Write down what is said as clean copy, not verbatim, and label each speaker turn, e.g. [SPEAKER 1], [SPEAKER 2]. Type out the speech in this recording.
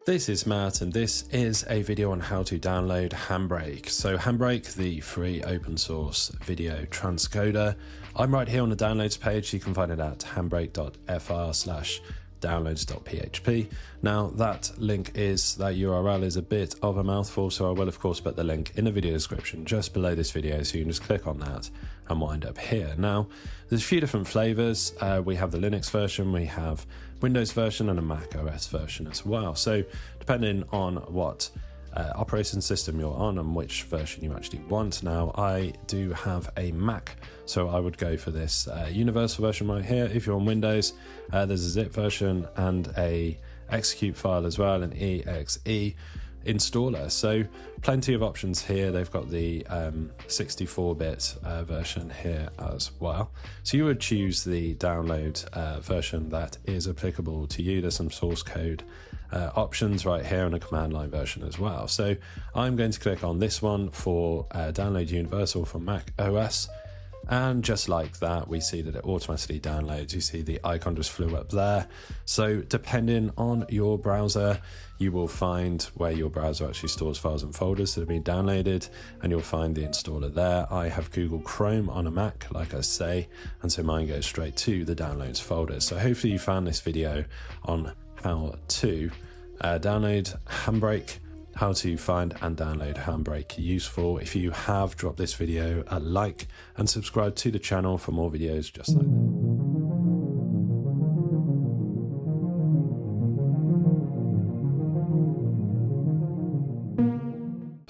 [SPEAKER 1] This is Matt, and this is a video on how to download Handbrake. So Handbrake, the free open source video transcoder. I'm right here on the downloads page. You can find it at handbrake.fr/downloads.php. Now that URL is a bit of a mouthful, so I will of course put the link in the video description just below this video, so you can just click on that and wind up here. Now there's a few different flavors. We have the Linux version, we have Windows version, and a Mac OS version as well. So depending on what operating system you're on and which version you actually want. Now I do have a Mac, so I would go for this universal version right here. If you're on Windows, there's a zip version and a execute file as well, an exe installer. So plenty of options here. They've got the 64-bit version here as well. So you would choose the download version that is applicable to you. There's some source code options right here and a command line version as well. So I'm going to click on this one for download universal for Mac OS. And just like that, we see that it automatically downloads. You see the icon just flew up there. So depending on your browser, you will find where your browser actually stores files and folders that have been downloaded, and you'll find the installer there. I have Google Chrome on a Mac, like I say, and so mine goes straight to the downloads folder. So hopefully you found this video on how to download Handbrake, how to find and download Handbrake useful. If you have, drop this video a like and subscribe to the channel for more videos just like this.